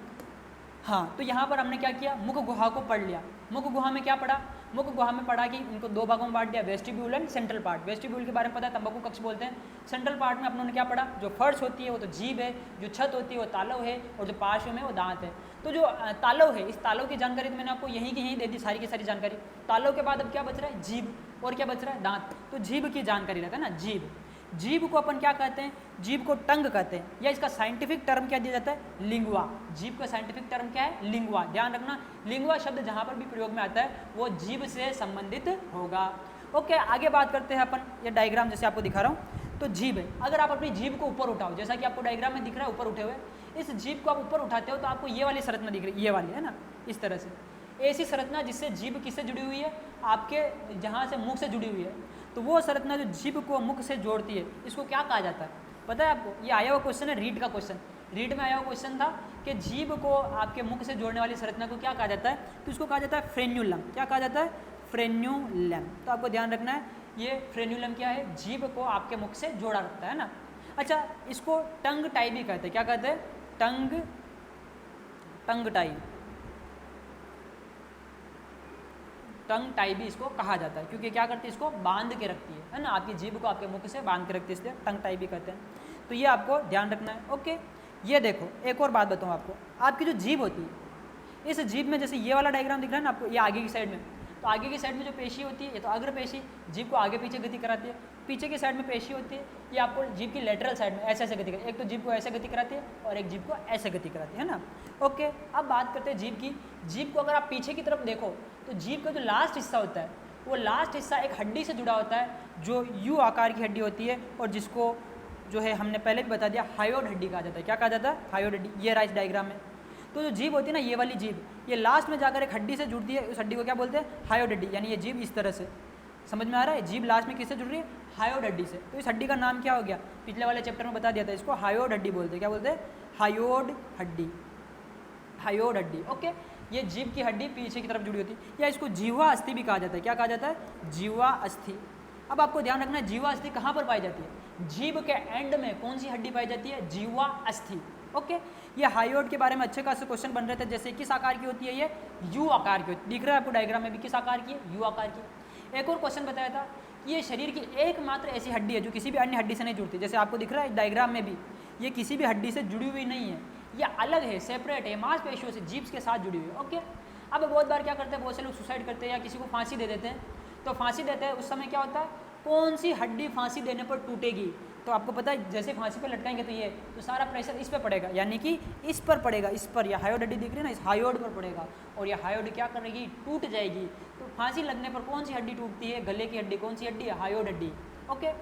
हाँ, तो यहाँ पर हमने क्या किया? मुख गुहा को पढ़ लिया। मुख गुहा में क्या पढ़ा? मुख गुहा में पढ़ा कि इनको दो भागों में बांट दिया, vestibule and central part. Vestibule के बारे में पता है, तंबाकू कक्ष बोलते हैं। सेंट्रल पार्ट में अपनों ने क्या पढ़ा? जो फर्श होती है वो तो जीभ है, जो छत होती है वो तालव है, और जो पार्श्व में वो दांत है। तो जो तालव है, इस तालव की जानकारी तो मैंने आपको यहीं की यहीं दे दी, सारी की सारी जानकारी। तालव के बाद अब क्या बच रहा है? जीभ। और क्या बच रहा है? दांत। तो जीभ की जानकारी रहता है ना, जीभ। जीभ को अपन क्या कहते हैं? जीभ को टंग कहते हैं, या इसका साइंटिफिक टर्म क्या दिया जाता है? लिंगुआ। जीभ का साइंटिफिक टर्म क्या है? लिंगुआ। ध्यान रखना, लिंगुआ शब्द जहाँ पर भी प्रयोग में आता है वो जीभ से संबंधित होगा। ओके, आगे बात करते हैं अपन। ये डायग्राम जैसे आपको दिखा रहा हूँ, तो जीभ है। अगर आप अपनी जीभ को ऊपर उठाओ, जैसा कि आपको डायग्राम में दिख रहा है ऊपर उठे हुए, इस जीभ को आप ऊपर उठाते हो तो आपको ये वाली संरचना दिख रही है, ये वाली, है ना, इस तरह से। ऐसी संरचना जिससे जीभ किससे जुड़ी हुई है? आपके जहाँ से मुख से जुड़ी हुई है। तो वो संरचना जो जीभ को मुख से जोड़ती है, इसको क्या कहा जाता है? पता है आपको? ये आया हुआ क्वेश्चन है, रीट का क्वेश्चन। रीट में आया हुआ क्वेश्चन था कि जीभ को आपके मुख से जोड़ने वाली संरचना को क्या कहा जाता है? तो इसको कहा जाता है फ्रेन्यूलम। क्या कहा जाता है? फ्रेन्यूलम। तो आपको ध्यान रखना है, ये फ्रेन्यूलम क्या है? जीभ को आपके मुख से जोड़ा रखता है ना। अच्छा, इसको टंग टाई भी कहते हैं, क्या कहते हैं? टंग टाई, टंग टाई भी इसको कहा जाता है, क्योंकि क्या करती है, इसको बांध के रखती है ना, आपकी जीभ को आपके मुख से बांध के रखती है, इसलिए टंग टाई भी कहते हैं। तो ये आपको ध्यान रखना है। ओके, ये देखो एक और बात बताऊँ आपको, आपकी जो जीभ होती है, इस जीभ में जैसे ये वाला डायग्राम दिख रहा है ना आपको, ये आगे की साइड में, तो आगे की साइड में जो पेशी होती है ये तो अग्र पेशी, जीभ को आगे पीछे गति कराती है। पीछे की साइड में पेशी होती है, ये आपको जीभ की लेटरल साइड में ऐसे ऐसे गति कराती है, एक तो जीभ को ऐसे गति कराती है और एक जीभ को ऐसे गति कराती है ना। ओके, अब बात करते हैं जीभ की। जीभ को अगर आप पीछे की तरफ देखो तो जीभ का जो लास्ट हिस्सा होता है, वो लास्ट हिस्सा एक हड्डी से जुड़ा होता है, जो यू आकार की हड्डी होती है, और जिसको जो है हमने पहले भी बता दिया हायोड हड्डी कहा जाता है। क्या कहा जाता है? हायोड हड्डी। ये राइट डायग्राम में, तो जो जीभ होती है ना, ये वाली जीभ, ये लास्ट में जाकर एक हड्डी से जुड़ती है, उस हड्डी को क्या बोलते हैं? हायोड हड्डी। यानी ये जीभ इस तरह से, समझ में आ रहा है? जीभ लास्ट में किससे जुड़ रही है? हायोड हड्डी से। तो इस हड्डी का नाम क्या हो गया? पिछले वाले चैप्टर में बता दिया था, इसको हायोड हड्डी बोलते हैं। क्या बोलते हैं? हायोड हड्डी, हायोड हड्डी। ओके, ये जीभ की हड्डी पीछे की तरफ जुड़ी होती है, या इसको जीवा अस्थि भी कहा जाता है। क्या कहा जाता है? जीवा अस्थि। अब आपको ध्यान रखना है, जीवा अस्थि कहाँ पर पाई जाती है? जीभ के एंड में कौन सी हड्डी पाई जाती है? जीवा अस्थि। ओके, ये हायोड के बारे में अच्छे खासे क्वेश्चन बन रहे थे, जैसे किस आकार की होती है? ये यू आकार की होती है। दिख रहा है आपको डायग्राम में भी, किस आकार की है? यू आकार की। एक और क्वेश्चन बताया था कि ये शरीर की एकमात्र ऐसी हड्डी है जो किसी भी अन्य हड्डी से नहीं जुड़ती। जैसे आपको दिख रहा है डायग्राम में भी, ये किसी भी हड्डी से जुड़ी हुई नहीं है, ये अलग है, सेपरेट है, मांसपेशियों से, जीभ के साथ जुड़ी हुई है। ओके, अब बहुत बार क्या करते हैं, बहुत से लोग सुसाइड करते हैं या किसी को फांसी दे देते हैं। तो फांसी देते हैं उस समय क्या होता है, कौन सी हड्डी फांसी देने पर टूटेगी? तो आपको पता है, जैसे फांसी पर लटकाएंगे तो ये तो सारा प्रेशर इस पर पड़ेगा, यानी कि इस पर पड़ेगा, इस पर, यह हायोड हड्डी दिख रही है ना, इस हायोड पर पड़ेगा, और यह हायोड क्या करेगी? टूट जाएगी। तो फांसी लगने पर कौन सी हड्डी टूटती है? गले की हड्डी। कौन सी हड्डी है? हायोड हड्डी। ओके,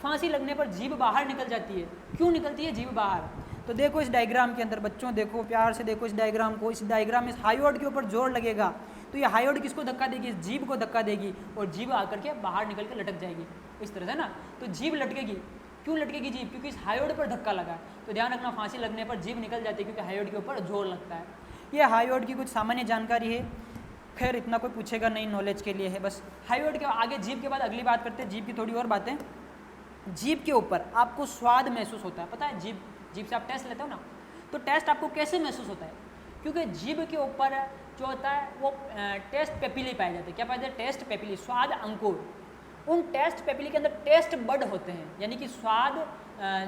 फांसी लगने पर जीभ बाहर निकल जाती है। क्यों निकलती है जीभ बाहर? तो देखो इस डायग्राम के अंदर, बच्चों देखो प्यार से देखो इस डायग्राम को। इस डायग्राम में इस हायोड के ऊपर जोर लगेगा, तो ये हायोड किसको धक्का देगी? इस जीभ को धक्का देगी, और जीभ आकर के बाहर निकल के लटक जाएगी इस तरह से ना। तो जीभ लटकेगी। क्यों लटकेगी जीभ? क्योंकि इस हायोड पर धक्का लगा है। तो ध्यान रखना, फांसी लगने पर जीभ निकल जाती है, क्योंकि हायोड के ऊपर जोर लगता है। ये हायोड की कुछ सामान्य जानकारी है, खैर इतना कोई पूछेगा नहीं, नॉलेज के लिए है बस। हायोड के आगे जीभ के बाद अगली बात करते हैं, जीभ की थोड़ी और बातें। जीभ के ऊपर आपको स्वाद महसूस होता है, पता है? जीभ से आप टेस्ट लेते हो ना, तो टेस्ट आपको कैसे महसूस होता है? क्योंकि जीभ के ऊपर जो होता है वो टेस्ट पेपिली पाए जाते हैं। क्या पाए जाते हैं? टेस्ट पेपिली, स्वाद अंकुर। उन टेस्ट पेपिली के अंदर टेस्ट बड होते हैं, यानी कि स्वाद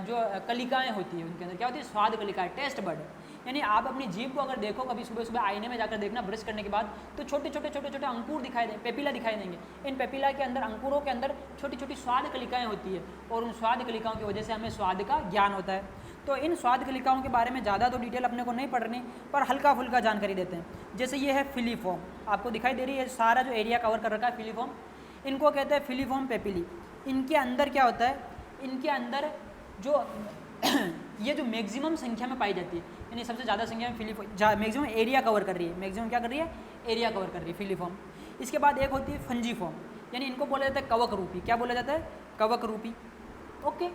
जो कलिकाएं होती हैं उनके अंदर क्या होती है? स्वाद कलिकाएं, टेस्ट बड। यानी आप अपनी जीभ को अगर देखो कभी सुबह सुबह आईने में जाकर देखना ब्रश करने के बाद, तो छोटे छोटे अंकुर दिखाई देंगे, पेपिला दिखाई देंगे। इन पेपिला के अंदर, अंकुरों के अंदर छोटी छोटी स्वाद कलिकाएं होती है, और उन स्वाद कलिकाओं की वजह से हमें स्वाद का ज्ञान होता है। तो इन स्वाद कलिकाओं के बारे में ज़्यादा तो डिटेल अपने को नहीं पढ़नी, पर हल्का फुल्का जानकारी देते हैं। जैसे ये है फिलीफॉर्म, आपको दिखाई दे रही है, सारा जो एरिया कवर कर रखा है फिलीफॉर्म, इनको कहते हैं फिलीफॉर्म पेपिली। इनके अंदर क्या होता है? इनके अंदर जो ये जो मैक्सिमम संख्या में पाई जाती है, यानी सबसे ज़्यादा संख्या में फिलीफॉर्म, मैक्सिमम एरिया कवर कर रही है, मैक्सिमम क्या कर रही है? एरिया कवर कर रही है फिलीफॉर्म। इसके बाद एक होती है फंजीफॉर्म, यानी इनको बोला जाता है कवक रूपी। क्या बोला जाता है? कवक रूपी। ओके,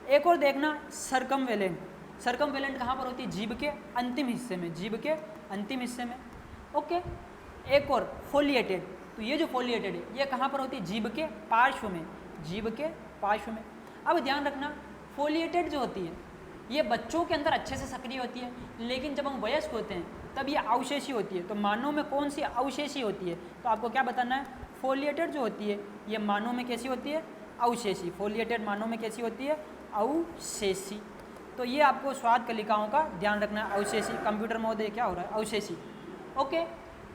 एक और देखना, सर्कमवेलेंट। सर्कमवेलेंट कहाँ पर होती है? जीभ के अंतिम हिस्से में, जीभ के अंतिम हिस्से में। ओके, एक और फोलिएटेड। तो ये जो फोलिएटेड है ये कहाँ पर होती है? जीभ के पार्श्व में, जीभ के पार्श्व में। अब ध्यान रखना, फोलिएटेड जो होती है ये बच्चों के अंदर अच्छे से सक्रिय होती है, लेकिन जब हम वयस्क होते हैं तब ये अवशेषी होती है। तो मानव में कौन सी अवशेषी होती है? तो आपको क्या बताना है? फोलिएटेड जो होती है ये मानव में कैसी होती है? अवशेषी। फोलिएटेड मानव में कैसी होती है? अवशेषी। तो ये आपको स्वाद कलिकाओं का ध्यान रखना है। अवशेषी, कंप्यूटर महोदय क्या हो रहा है? अवशेषी। ओके,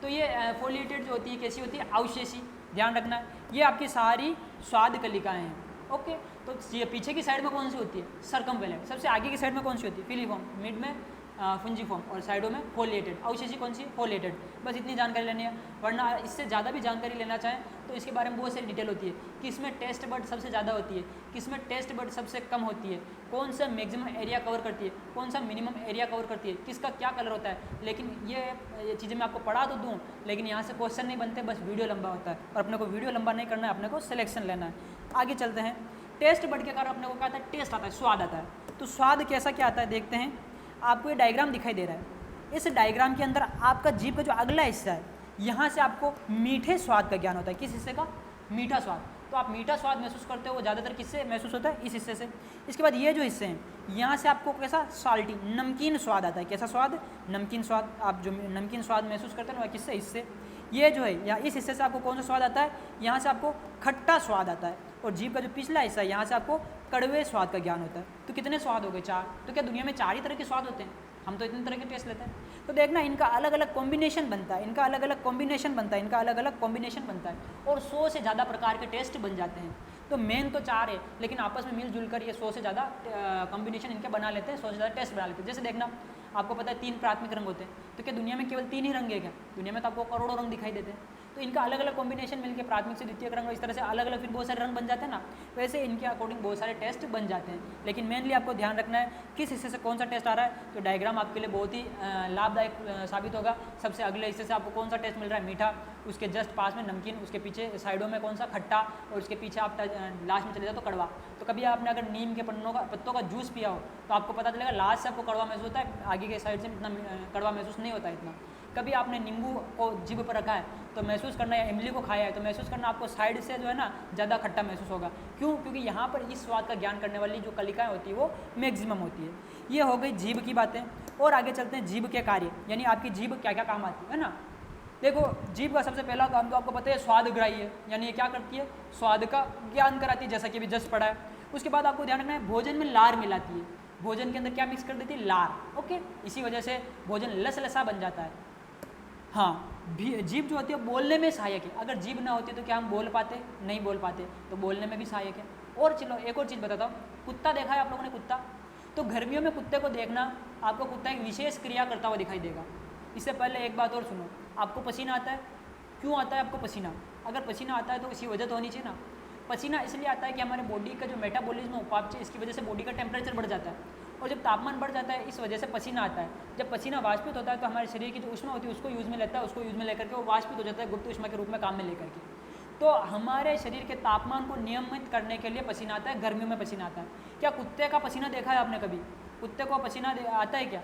तो ये फोलिएटेड जो होती है कैसी होती है? अवशेषी। ध्यान रखना है, ये आपकी सारी स्वाद कलिकाएं हैं। ओके, तो ये पीछे की साइड में कौन सी होती है? सर्कमवेलेंट। सबसे आगे की साइड में कौन सी होती है? फिलीफॉर्म। मिड में फंजीफॉर्म, और साइडों में फोलिएटेड। अवशेषी कौन सी? फोलिएटेड। बस इतनी जानकारी लेनी है, वरना इससे ज़्यादा भी जानकारी लेना चाहें तो इसके बारे में बहुत सारी डिटेल होती है। किसमें टेस्ट बड सबसे ज़्यादा होती है, किसमें टेस्ट बड सबसे कम होती है, कौन सा मैक्सिमम एरिया कवर करती है, कौन सा मिनिमम एरिया कवर करती है, किसका क्या कलर होता है। लेकिन ये चीज़ें मैं आपको पढ़ा तो दूँ, लेकिन यहाँ से क्वेश्चन नहीं बनते, बस वीडियो लंबा होता है, और अपने को वीडियो लंबा नहीं करना है, अपने को सिलेक्शन लेना है। आगे चलते हैं। टेस्ट बड के कारण अपने को क्या आता है? टेस्ट आता है, स्वाद आता है। तो स्वाद कैसा क्या आता है देखते हैं। आपको ये डायग्राम दिखाई दे रहा है, इस डायग्राम के अंदर आपका जीभ का जो अगला हिस्सा है, यहाँ से आपको मीठे स्वाद का ज्ञान होता है। किस हिस्से का? मीठा स्वाद। तो आप मीठा स्वाद महसूस करते हो, वो ज़्यादातर किससे महसूस होता है? इस हिस्से से। इसके बाद ये जो हिस्से हैं, यहाँ से आपको कैसा साल्टी नमकीन स्वाद आता है। कैसा स्वाद? नमकीन स्वाद। आप जो नमकीन स्वाद महसूस करते हैं ना, किससे? इससे। ये जो है या इस हिस्से से आपको कौन सा स्वाद आता है? यहाँ से आपको खट्टा स्वाद आता है। और जीभ का जो पिछला हिस्सा है, यहाँ से आपको कड़वे स्वाद का ज्ञान होता है। तो कितने स्वाद हो गए? 4। तो क्या दुनिया में 4 ही तरह के स्वाद होते हैं? हम तो इतने तरह के टेस्ट लेते हैं। तो देखना, इनका अलग अलग कॉम्बिनेशन बनता है, इनका अलग अलग कॉम्बिनेशन बनता है, इनका अलग अलग कॉम्बिनेशन बनता है, और 100 से ज़्यादा प्रकार के टेस्ट बन जाते हैं। तो मेन तो 4 है, लेकिन आपस में मिलजुल कर ये 100 से ज़्यादा कॉम्बिनेशन इनके बना लेते हैं, 100 से ज़्यादा टेस्ट बना लेते हैं। जैसे देखना, आपको पता है 3 प्राथमिक रंग होते हैं, तो क्या दुनिया में केवल 3 ही रंग है क्या? दुनिया में तो आपको करोड़ों रंग दिखाई देते हैं। तो इनका अलग अलग कॉम्बिनेशन मिलकर प्राथमिक से द्वितीयक रंग, इस तरह से अलग अलग फिर बहुत सारे रंग बन जाते हैं ना। वैसे इनके अकॉर्डिंग बहुत सारे टेस्ट बन जाते हैं, लेकिन मेनली आपको ध्यान रखना है किस हिस्से से कौन सा टेस्ट आ रहा है। तो डायग्राम आपके लिए बहुत ही लाभदायक साबित होगा। सबसे अगले हिस्से से आपको कौन सा टेस्ट मिल रहा है? मीठा, उसके जस्ट पास में नमकीन, उसके पीछे साइडों में कौन सा? खट्टा, और उसके पीछे आप लास्ट में चले जाओ तो कड़वा। तो कभी आपने अगर नीम के पत्तों का जूस पिया हो तो आपको पता चलेगा लास्ट से आपको कड़वा महसूस होता है, आगे के साइड से इतना कड़वा महसूस नहीं होता है इतना। कभी आपने नींबू को जीभ पर रखा है तो महसूस करना, या इमली को खाया है तो महसूस करना आपको साइड से जो है ना ज़्यादा खट्टा महसूस होगा। क्यों? क्योंकि यहाँ पर इस स्वाद का ज्ञान करने वाली जो कलिकाएं होती है वो मैक्सिमम होती है। ये हो गई जीभ की बातें। और आगे चलते हैं जीभ के कार्य, यानी आपकी जीभ क्या क्या काम आती है ना। देखो, जीभ का सबसे पहला काम तो आपको पता है स्वाद ग्राही है, यानी ये क्या करती है? स्वाद का ज्ञान कराती है, जैसा कि अभी जस्ट पढ़ा है। उसके बाद आपको ध्यान रखना है, भोजन में लार मिलाती है। भोजन के अंदर क्या मिक्स कर देती है? लार। ओके, इसी वजह से भोजन लसलसा बन जाता है। हाँ, जीभ जो होती है बोलने में सहायक है। अगर जीभ ना होती तो क्या हम बोल पाते? नहीं बोल पाते, तो बोलने में भी सहायक है। और चलो एक और चीज़ बताता हूँ, कुत्ता देखा है आप लोगों ने? कुत्ता, तो गर्मियों में कुत्ते को देखना, आपको कुत्ता एक विशेष क्रिया करता हुआ दिखाई देगा। इससे पहले एक बात और सुनो, आपको पसीना आता है? क्यों आता है आपको पसीना? अगर पसीना आता है तो इसी वजह तो होनी चाहिए ना। पसीना इसलिए आता है कि हमारे बॉडी का जो मेटाबॉलिज्म उपापचय, इसकी वजह से बॉडी का टेम्परेचर बढ़ जाता है, और जब तापमान बढ़ जाता है इस वजह से पसीना आता है। जब पसीना वाष्पित होता है तो हमारे शरीर की जो ऊष्मा होती है उसको यूज़ में लेता है, उसको यूज़ में लेकर के वो वाष्पित हो जाता है गुप्त ऊष्मा के रूप में काम में लेकर के। तो हमारे शरीर के तापमान को नियमित करने के लिए पसीना आता है, गर्मियों में पसीना आता है। क्या कुत्ते का पसीना देखा है आपने कभी? कुत्ते को पसीना आता है क्या?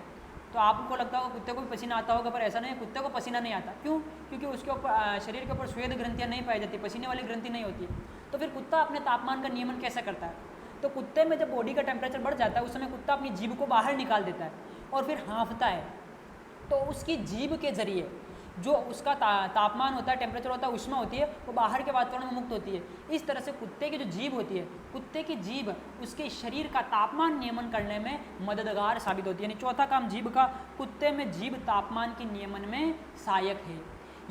तो आपको लगता होगा कुत्ते को भी पसीना आता होगा, पर ऐसा नहीं है, कुत्ते को पसीना नहीं आता। क्यों? क्योंकि उसके ऊपर शरीर के ऊपर श्वेत ग्रंथियाँ नहीं पाई जाती, पसीने वाली ग्रंथि नहीं होती है। तो फिर कुत्ता अपने तापमान का नियमन कैसे करता है? तो कुत्ते में जब बॉडी का टेम्परेचर बढ़ जाता है उस समय कुत्ता अपनी जीभ को बाहर निकाल देता है और फिर हाँफता है। तो उसकी जीभ के जरिए जो उसका तापमान होता है, टेम्परेचर होता है, ऊष्मा होती है, वो बाहर के वातावरण में मुक्त होती है। इस तरह से कुत्ते की जो जीभ होती है, कुत्ते की जीभ उसके शरीर का तापमान नियमन करने में मददगार साबित होती है। यानी चौथा काम जीभ का, कुत्ते में जीभ तापमान के नियमन में सहायक है।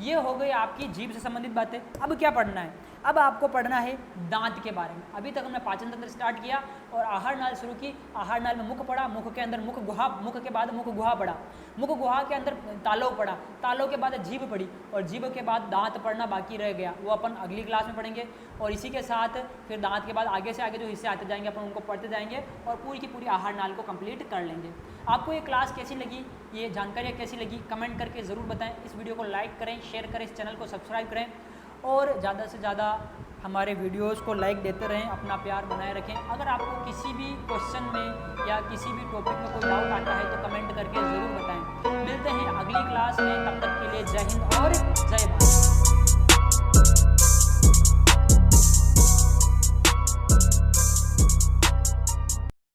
ये हो गई आपकी जीभ से संबंधित बातें। अब क्या पढ़ना है? अब आपको पढ़ना है दांत के बारे में। अभी तक हमने पाचन तंत्र स्टार्ट किया और आहार नाल शुरू की। आहार नाल में मुख पढ़ा, मुख के अंदर मुख गुहा, मुख के बाद मुख गुहा पढ़ा, मुख गुहा के अंदर तालव पढ़ा, तालव के बाद जीभ पढ़ी, और जीभ के बाद दांत पढ़ना बाकी रह गया, वो अपन अगली क्लास में पढ़ेंगे। और इसी के साथ फिर दांत के बाद आगे से आगे जो हिस्से आते जाएंगे अपन उनको पढ़ते जाएंगे और पूरी की पूरी आहार नाल को कंप्लीट कर लेंगे। आपको ये क्लास कैसी लगी, ये जानकारियाँ कैसी लगी, कमेंट करके ज़रूर बताएं। इस वीडियो को लाइक करें, शेयर करें, इस चैनल को सब्सक्राइब करें और ज़्यादा से ज़्यादा हमारे वीडियोस को लाइक देते रहें, अपना प्यार बनाए रखें। अगर आपको किसी भी क्वेश्चन में या किसी भी टॉपिक में कोई डाउट आता है तो कमेंट करके ज़रूर बताएं। मिलते हैं अगली क्लास में, तब तक के लिए जय हिंद और जय भारत।